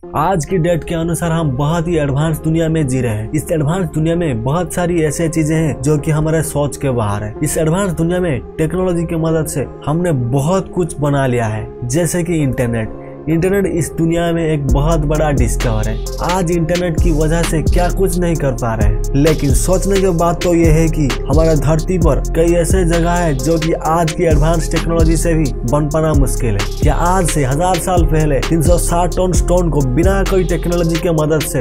आज की डेट के अनुसार हम बहुत ही एडवांस दुनिया में जी रहे हैं। इस एडवांस दुनिया में बहुत सारी ऐसी चीजें हैं जो कि हमारे सोच के बाहर है। इस एडवांस दुनिया में टेक्नोलॉजी की मदद से हमने बहुत कुछ बना लिया है, जैसे कि इंटरनेट इस दुनिया में एक बहुत बड़ा डिस्कवर है। आज इंटरनेट की वजह से क्या कुछ नहीं कर पा रहे हैं, लेकिन सोचने की बात तो ये है कि हमारे धरती पर कई ऐसे जगह है जो कि आज की एडवांस टेक्नोलॉजी से भी बन पाना मुश्किल है। क्या आज से 1000 साल पहले 360 टन स्टोन को बिना कोई टेक्नोलॉजी के मदद से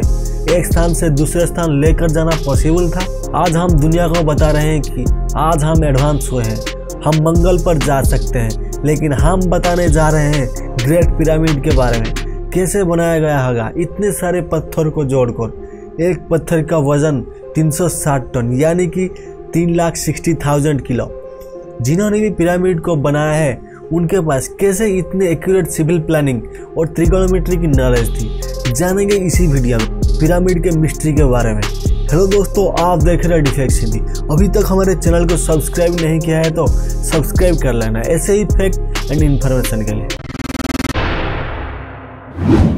एक स्थान से दूसरे स्थान लेकर जाना पॉसिबल था? आज हम दुनिया को बता रहे हैं कि आज हम एडवांस हुए हैं, हम मंगल पर जा सकते हैं, लेकिन हम बताने जा रहे हैं ग्रेट पिरामिड के बारे में। कैसे बनाया गया होगा इतने सारे पत्थर को जोड़कर। एक पत्थर का वजन 360 टन यानी कि 3,60,000 किलो। जिन्होंने भी पिरामिड को बनाया है उनके पास कैसे इतने एक्यूरेट सिविल प्लानिंग और ट्रिगोनोमेट्री की नॉलेज थी, जानेंगे इसी वीडियो में पिरामिड के मिस्ट्री के बारे में। हेलो दोस्तों, आप देख रहे हैं डिफेक्ट हिंदी। अभी तक हमारे चैनल को सब्सक्राइब नहीं किया है तो सब्सक्राइब कर लेना, ऐसे ही फैक्ट एंड इन्फॉर्मेशन के लिए।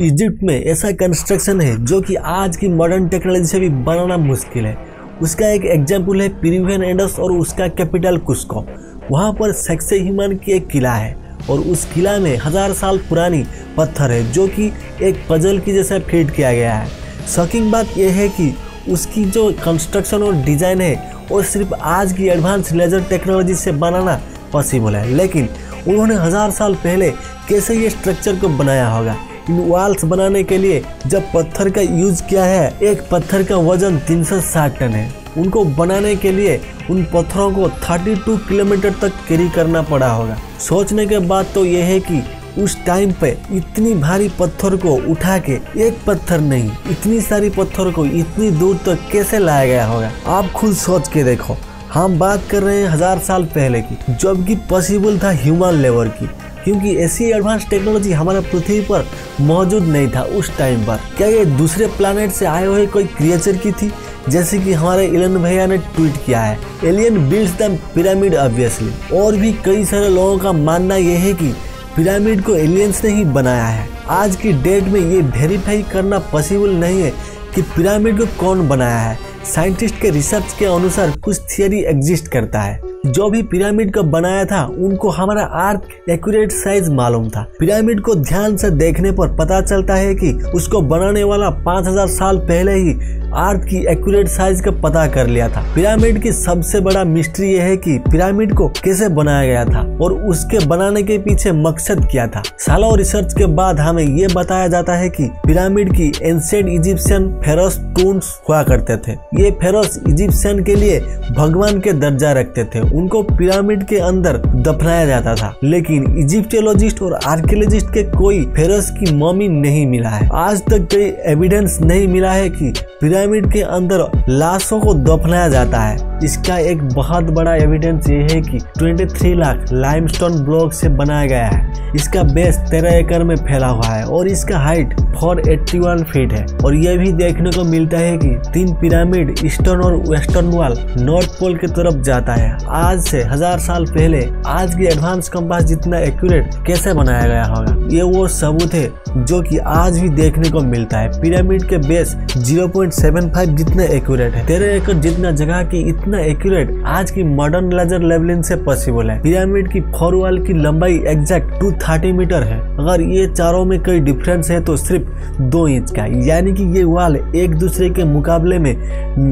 इजिप्ट में ऐसा कंस्ट्रक्शन है जो कि आज की मॉडर्न टेक्नोलॉजी से भी बनाना मुश्किल है। उसका एक एग्जाम्पल है पेरुवियन इंडस और उसका कैपिटल कुस्को। वहाँ पर सक्सेहिमन की एक किला है और उस किला में 1000 साल पुरानी पत्थर है जो कि एक पजल की जैसा फिट किया गया है। शॉकिंग बात यह है कि उसकी जो कंस्ट्रक्शन और डिज़ाइन है वो सिर्फ आज की एडवांस लेजर टेक्नोलॉजी से बनाना पॉसिबल है, लेकिन उन्होंने 1000 साल पहले कैसे ये स्ट्रक्चर को बनाया होगा। इन वॉल्स बनाने के लिए जब पत्थर का यूज किया है, एक पत्थर का वजन 360 टन है। उनको बनाने के लिए उन पत्थरों को 32 किलोमीटर तक कैरी करना पड़ा होगा। सोचने के बाद तो यह है कि उस टाइम पे इतनी भारी पत्थर को उठा के, एक पत्थर नहीं इतनी सारी पत्थर को इतनी दूर तक कैसे लाया गया होगा। आप खुद सोच के देखो। हम बात कर रहे हैं 1000 साल पहले की, जबकि पॉसिबल था ह्यूमन लेवल की, क्योंकि ऐसी एडवांस टेक्नोलॉजी हमारे पृथ्वी पर मौजूद नहीं था उस टाइम पर। क्या ये दूसरे प्लैनेट से आए हुए कोई क्रिएचर की थी, जैसे कि हमारे एलियन भैया ने ट्वीट किया है, alien builds the pyramid obviously. और भी कई सारे लोगों का मानना यह है कि पिरामिड को एलियंस ने ही बनाया है। आज की डेट में ये वेरीफाई करना पॉसिबल नहीं है कि पिरामिड को कौन बनाया है। साइंटिस्ट के रिसर्च के अनुसार कुछ थियरी एग्जिस्ट करता है। जो भी पिरामिड को बनाया था उनको हमारा अर्थ एक्यूरेट साइज मालूम था। पिरामिड को ध्यान से देखने पर पता चलता है कि उसको बनाने वाला 5000 साल पहले ही अर्थ की एक्यूरेट साइज का पता कर लिया था। पिरामिड की सबसे बड़ा मिस्ट्री यह है कि पिरामिड को कैसे बनाया गया था और उसके बनाने के पीछे मकसद क्या था। सालों रिसर्च के बाद हमें ये बताया जाता है कि पिरामिड की एंशिएंट इजिप्शियन फेरोस टूम्स हुआ करते थे। ये फेरोस इजिप्शियन के लिए भगवान के दर्जा रखते थे। उनको पिरामिड के अंदर दफनाया जाता था, लेकिन इजिप्टोलॉजिस्ट और आर्कियोलॉजिस्ट के कोई फेरोस की मम्मी नहीं मिला है। आज तक कोई एविडेंस नहीं मिला है कि पिरामिड के अंदर लाशों को दफनाया जाता है। इसका एक बहुत बड़ा एविडेंस ये है कि 23 लाख लाइमस्टोन ब्लॉक से बनाया गया है। इसका बेस 13 एकड़ में फैला हुआ है और इसका हाइट 481 फीट है। और यह भी देखने को मिलता है कि 3 पिरामिड ईस्टर्न और वेस्टर्न वॉल नॉर्थ पोल की तरफ जाता है। आज से 1000 साल पहले आज की एडवांस कंपास जितना एक्यूरेट कैसे बनाया गया होगा, ये वो सबूत है जो कि आज भी देखने को मिलता है। पिरामिड के बेस 0.75 जितना एक्यूरेट है। 13 एकड़ जितना जगह की इतना एक्यूरेट आज की मॉडर्न लेजर लेवलिंग से पॉसिबल है। पिरामिड की 4 वॉल की लंबाई एग्जैक्ट 230 मीटर है। अगर ये चारों में कोई डिफरेंस है तो सिर्फ 2 इंच का, यानी कि ये वॉल एक दूसरे के मुकाबले में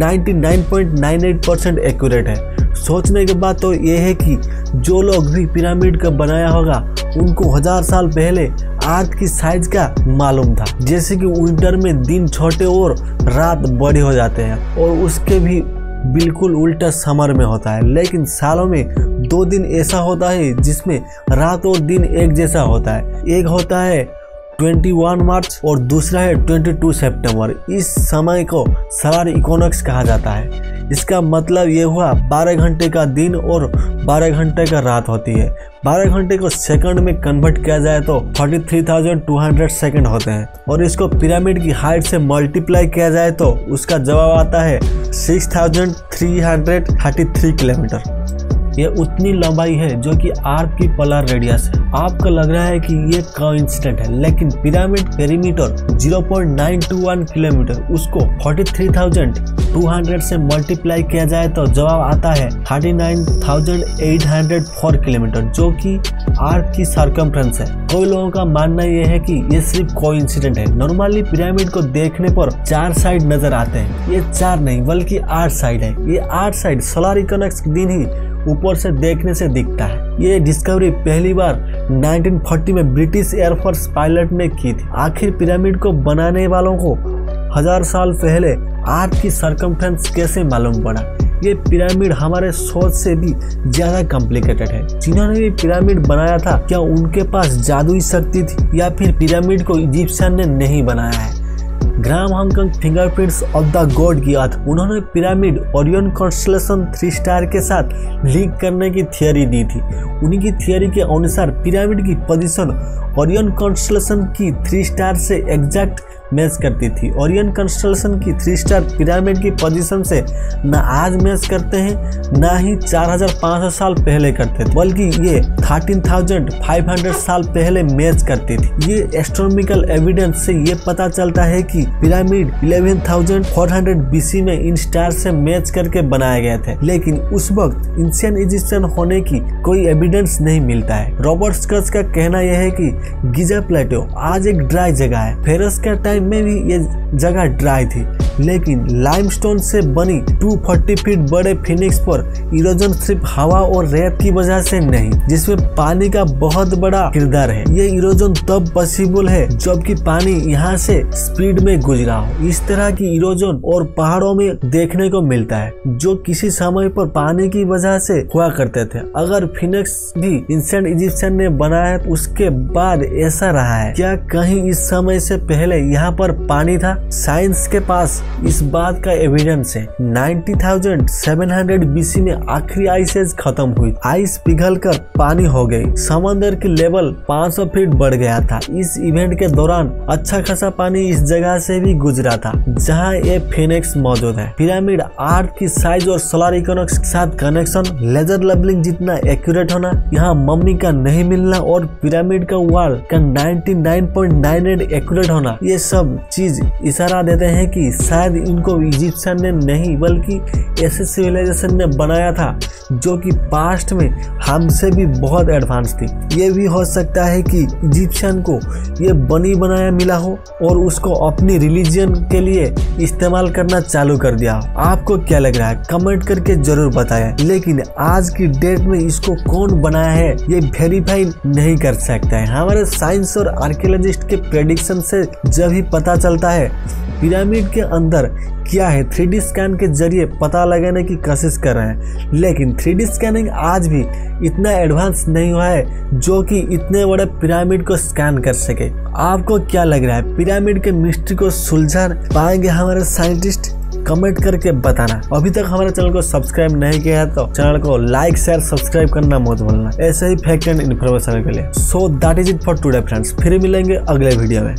99.98% एक्यूरेट है। सोचने के बाद तो ये है कि जो लोग भी पिरामिड का बनाया होगा उनको 1000 साल पहले अर्थ की साइज का मालूम था। जैसे कि विंटर में दिन छोटे और रात बड़ी हो जाते हैं, और उसके भी बिल्कुल उल्टा समर में होता है। लेकिन सालों में 2 दिन ऐसा होता है जिसमें रात और दिन एक जैसा होता है। एक होता है 21 मार्च और दूसरा है 22 सितंबर। इस समय को सोलर इक्विनॉक्स कहा जाता है। इसका मतलब ये हुआ 12 घंटे का दिन और 12 घंटे का रात होती है। 12 घंटे को सेकंड में कन्वर्ट किया जाए तो 43,200 सेकंड होते हैं, और इसको पिरामिड की हाइट से मल्टीप्लाई किया जाए तो उसका जवाब आता है 6,333 किलोमीटर। ये उतनी लंबाई है जो कि अर्थ की पोलर रेडियस है। आपको लग रहा है कि ये कोइंसिडेंट है, लेकिन पिरामिड पेरीमीटर 0.921 किलोमीटर, उसको 43,200 से मल्टीप्लाई किया जाए तो जवाब आता है 39,804 किलोमीटर, जो कि अर्थ की सर्कमफ्रेंस है। कोई लोगों का मानना यह है कि ये सिर्फ कोइंसिडेंट है। नॉर्मली पिरामिड को देखने पर 4 साइड नजर आते हैं, ये 4 नहीं बल्कि 8 साइड है। ये 8 साइड सोलर इक्विनॉक्स के दिन ही ऊपर से देखने से दिखता है। ये डिस्कवरी पहली बार 1940 में ब्रिटिश एयरफोर्स पायलट ने की थी। आखिर पिरामिड को बनाने वालों को 1000 साल पहले अर्थ की सर्कमफ्रेंस कैसे मालूम पड़ा? ये पिरामिड हमारे सोच से भी ज्यादा कॉम्प्लिकेटेड है। जिन्होंने भी पिरामिड बनाया था, क्या उनके पास जादुई शक्ति थी या फिर पिरामिड को इजिप्शियन ने नहीं बनाया है? Graham Hancock fingerprints of the god की अर्थ, उन्होंने पिरामिड ओरियन कॉन्स्टेलेशन 3 स्टार के साथ लिंक करने की थियोरी दी थी। उन्हीं की थियोरी के अनुसार पिरामिड की पोजीशन ओरियन कॉन्स्टेलेशन की 3 स्टार से एग्जैक्ट मैच करती थी। ओरियन कॉन्स्टेलेशन की 3 स्टार पिरामिड की पोजीशन से न आज मैच करते हैं, ना ही 4500 साल पहले करते थे, बल्कि ये 13,500 साल पहले मैच करती थी। ये एस्ट्रोनॉमिकल एविडेंस से ये पता चलता है कि पिरामिड 11,400 BC में इन स्टार से मैच करके बनाए गए थे, लेकिन उस वक्त एंशिएंट इजिप्शियन होने की कोई एविडेंस नहीं मिलता है। रॉबर्ट स्कर्स का कहना यह है कि गिजा प्लेटो आज एक ड्राई जगह है। फेरस का टाइम में भी ये जगह ड्राई थी, लेकिन लाइमस्टोन से बनी 240 फीट बड़े फिनिक्स पर इरोजन सिर्फ हवा और रेत की वजह से नहीं, जिसमें पानी का बहुत बड़ा किरदार है। ये इरोजन तब पॉसिबल है जबकि पानी यहाँ से स्पीड में गुजरा हो। इस तरह की इरोजन और पहाड़ों में देखने को मिलता है, जो किसी समय पर पानी की वजह से हुआ करते थे। अगर फिनिक्स भी एंशिएंट इजिप्शियन ने बनाया उसके बाद ऐसा रहा है, क्या कहीं इस समय से पहले यहाँ पर पानी था? साइंस के पास इस बात का एविडेंस है। 90,700 BC में आखिरी आइस एज खत्म हुई। आइस पिघलकर पानी हो गई। समंदर की लेवल 500 फीट बढ़ गया था। इस इवेंट के दौरान अच्छा खासा पानी इस जगह से भी गुजरा था जहां ये फिनिक्स मौजूद है। पिरामिड अर्थ की साइज और सोलर इक्विनॉक्स के साथ कनेक्शन, लेजर लेबलिंग जितना एक्यूरेट होना, यहाँ मम्मी का नहीं मिलना और पिरामिड का वॉल का 99.98 एक्यूरेट होना, ये सब चीज इशारा देते हैं कि शायद इनको इजिप्शियन ने नहीं बल्कि ऐसे सिविलाइजेशन ने बनाया था जो कि पास्ट में हमसे भी बहुत एडवांस थी। ये भी हो सकता है कि इजिप्शियन को ये बनी बनाया मिला हो और उसको अपनी रिलीजन के लिए इस्तेमाल करना चालू कर दिया हो। आपको क्या लग रहा है? कमेंट करके जरूर बताएं। लेकिन आज की डेट में इसको कौन बनाया है ये वेरीफाई नहीं कर सकता है। हमारे साइंस और आर्कियोलॉजिस्ट के प्रेडिक्शन से जब ही पता चलता है पिरामिड के अंदर क्या है, 3D स्कैन के जरिए पता लगाने की कोशिश कर रहे हैं, लेकिन 3D स्कैनिंग आज भी इतना एडवांस नहीं हुआ है जो कि इतने बड़े पिरामिड को स्कैन कर सके। आपको क्या लग रहा है? पिरामिड के मिस्ट्री को सुलझा पाएंगे हमारे साइंटिस्ट? कमेंट करके बताना। अभी तक हमारे चैनल को सब्सक्राइब नहीं किया है तो चैनल को लाइक शेयर सब्सक्राइब करना मत भूलना, ऐसे ही फैक्ट एंड इन्फॉर्मेशन के लिए। So that is it for today friends. फिर मिलेंगे अगले वीडियो में।